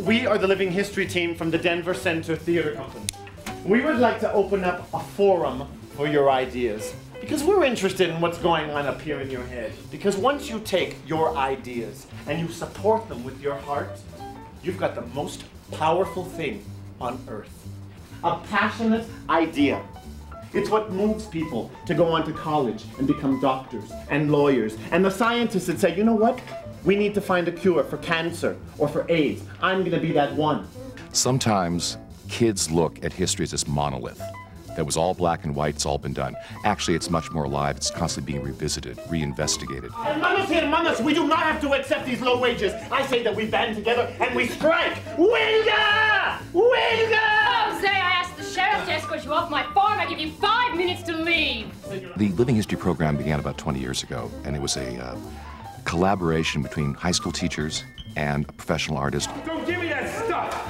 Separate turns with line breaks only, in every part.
we are the Living History team from the Denver Center Theater Company. We would like to open up a forum for your ideas, because we're interested in what's going on up here in your head. Because once you take your ideas and you support them with your heart, you've got the most powerful thing on earth. A passionate idea. It's what moves people to go on to college and become doctors and lawyers. And the scientists that say, you know what? We need to find a cure for cancer or for AIDS. I'm going to be that one.
Sometimes kids look at history as this monolith that was all black and white, it's all been done. Actually, it's much more alive. It's constantly being revisited, reinvestigated.
Hermanos y hermanas, we do not have to accept these low wages. I say that we band together and we strike. Huelga! Huelga!
Jose, I asked the sheriff to escort you off my farm. I give you 5 minutes to leave.
The Living History program began about 20 years ago, and it was a collaboration between high school teachers and a professional artist.
Don't give me that stuff!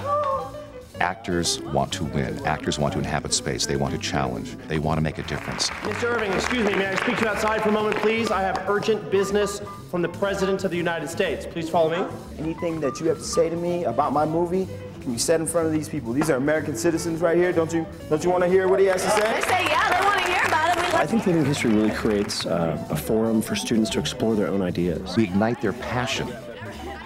Actors want to win. Actors want to inhabit space. They want to challenge. They want to make a difference.
Mr. Irving, excuse me, may I speak to you outside for a moment, please? I have urgent business from the President of the United States. Please follow me.
Anything that you have to say to me about my movie can be said in front of these people. These are American citizens right here. Don't you want to hear what he has to say?
They say, yeah, they want to hear about it.
I think Living History really creates a forum for students to explore their own ideas.
We ignite their passion,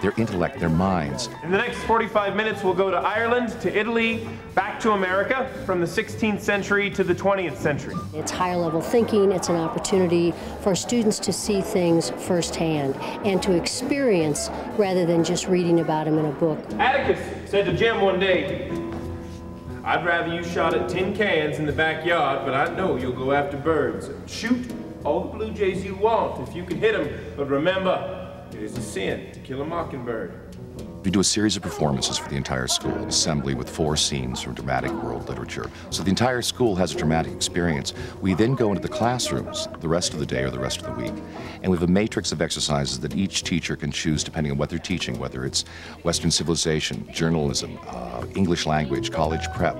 their intellect, their minds.
In the next 45 minutes, we'll go to Ireland, to Italy, back to America, from the 16th century to the 20th century.
It's higher level thinking. It's an opportunity for students to see things firsthand and to experience rather than just reading about them in a book.
Atticus said to Jim one day, I'd rather you shot at tin cans in the backyard, but I know you'll go after birds. Shoot all the blue jays you want if you can hit them, but remember, it is a sin to kill a mockingbird.
We do a series of performances for the entire school, an assembly with 4 scenes from dramatic world literature. So the entire school has a dramatic experience. We then go into the classrooms the rest of the day or the rest of the week, and we have a matrix of exercises that each teacher can choose depending on what they're teaching, whether it's Western civilization, journalism, English language, college prep,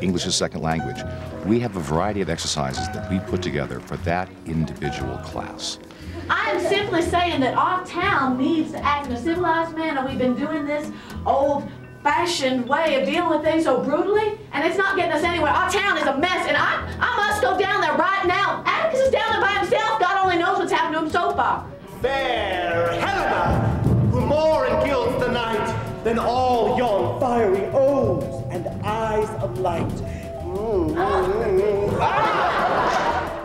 English as a second language. We have a variety of exercises that we put together for that individual class.
I am simply saying that our town needs to act in a civilized manner. We've been doing this old-fashioned way of dealing with things so brutally, and it's not getting us anywhere. Our town is a mess, and I must go down there right now. Atticus is down there by himself. God only knows what's happened to him so far.
Fair Helena, who more in gilds the night than all yon fiery O's and eyes of light.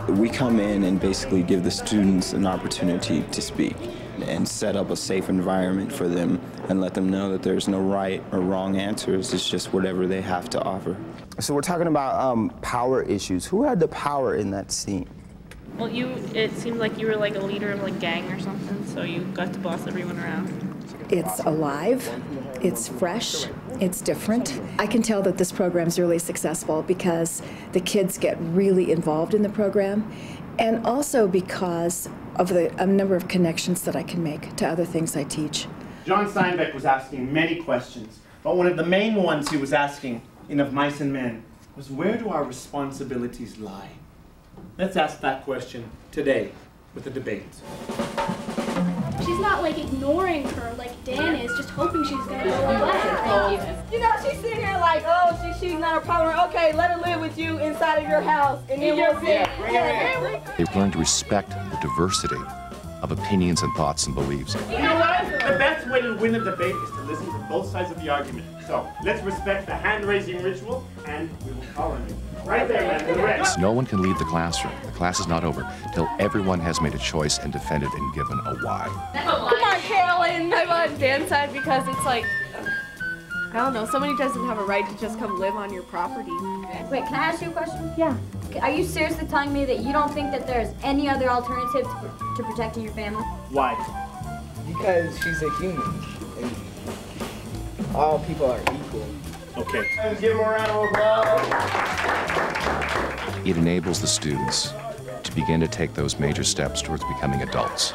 We come in and basically give the students an opportunity to speak and set up a safe environment for them and let them know that there's no right or wrong answers. It's just whatever they have to offer. So we're talking about power issues. Who had the power in that scene?
Well, it seemed like you were like a leader of like gang or something, so you got to boss everyone around.
It's alive, it's fresh, it's different. I can tell that this program's really successful because the kids get really involved in the program, and also because of a number of connections that I can make to other things I teach.
John Steinbeck was asking many questions, but one of the main ones he was asking in Of Mice and Men was, where do our responsibilities lie? Let's ask that question today with a debate.
She's not like ignoring her like Dan is, just hoping she's gonna go away.
Thank you. You know, she's sitting here like, oh, she's not a problem. Okay, let her live with you inside of your house. And then we'll see.
They've learned to respect the diversity of opinions and thoughts and beliefs.
You know what? The best way to win a debate is to listen to both sides of the argument. So let's respect the hand-raising ritual, and we will call on you. Right there, man, in the red.
No one can leave the classroom. The class is not over till everyone has made a choice and defended and given a why.
Come on, Carolyn. I'm on Dan's side because it's like, I don't know, somebody doesn't have a right to just come live on your property.
Wait, can I ask you a question?
Yeah.
Are you seriously telling me that you don't think that there's any other alternative to protecting your family?
Why?
Because she's a human, and all people are equal.
Okay.
Let's give them a round of applause.
It enables the students to begin to take those major steps towards becoming adults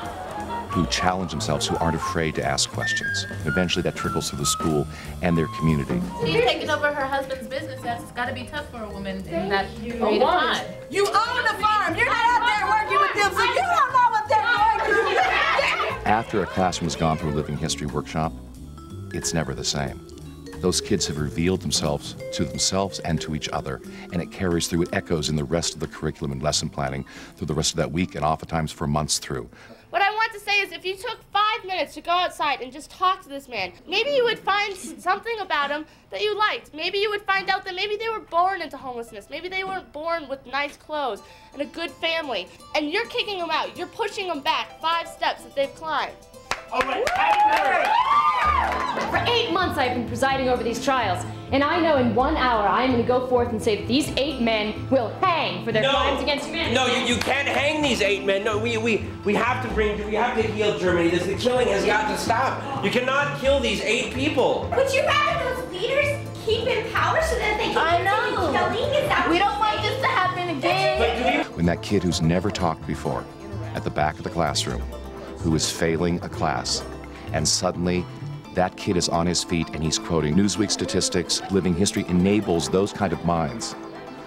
who challenge themselves, who aren't afraid to ask questions. And eventually that trickles through the school and their community.
She's taking over her husband's business. That's got to be tough for a woman in that period of time.
You own the farm. You're not out there working with them, so you don't know what they're going through.
After a classroom has gone through a living history workshop, it's never the same. those kids have revealed themselves and to each other, and it carries through, it echoes in the rest of the curriculum and lesson planning through the rest of that week, and oftentimes for months through.
What I want to say is if you took 5 minutes to go outside and just talk to this man, maybe you would find something about him that you liked. Maybe you would find out that maybe they were born into homelessness. Maybe they weren't born with nice clothes and a good family. And you're kicking them out. You're pushing them back 5 steps that they've climbed.
All right.
For 8 months I've been presiding over these trials, and I know in 1 hour I am going to go forth and say that these 8 men will hang for their crimes against humanity.
No, you can't hang these 8 men. No, we have to heal Germany. The killing has got to stop. You cannot kill these 8 people.
Would you rather those leaders keep in power so that they can continue killing? Is that
we don't want this to happen again.
When that kid who's never talked before, at the back of the classroom, who is failing a class, and suddenly that kid is on his feet and he's quoting Newsweek statistics, living history, enables those kind of minds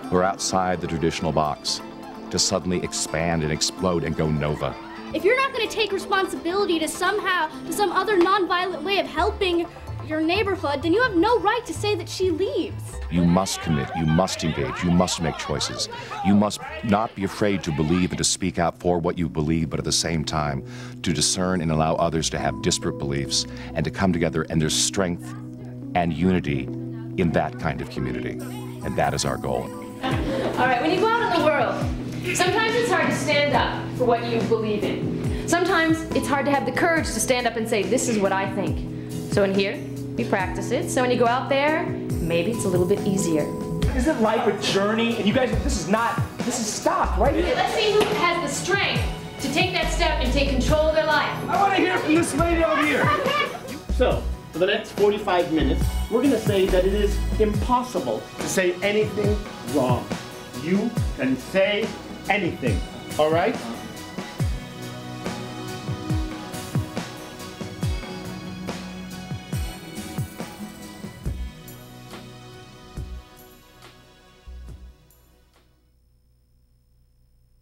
who are outside the traditional box to suddenly expand and explode and go nova.
If you're not going to take responsibility to some other nonviolent way of helping your neighborhood, then you have no right to say that she leaves.
You must commit, you must engage, you must make choices. You must not be afraid to believe and to speak out for what you believe, but at the same time, to discern and allow others to have disparate beliefs and to come together, and there's strength and unity in that kind of community. And that is our goal.
All right, when you go out in the world, sometimes it's hard to stand up for what you believe in. Sometimes it's hard to have the courage to stand up and say, this is what I think. So in here, we practice it. So when you go out there, maybe it's a little bit easier.
Isn't life a journey? And you guys, this is stopped right here.
Let's see who has the strength to take that step and take control of their life.
I want to hear from this lady over here.
So, for the next 45 minutes, we're going to say that it is impossible to say anything wrong. You can say anything, all right?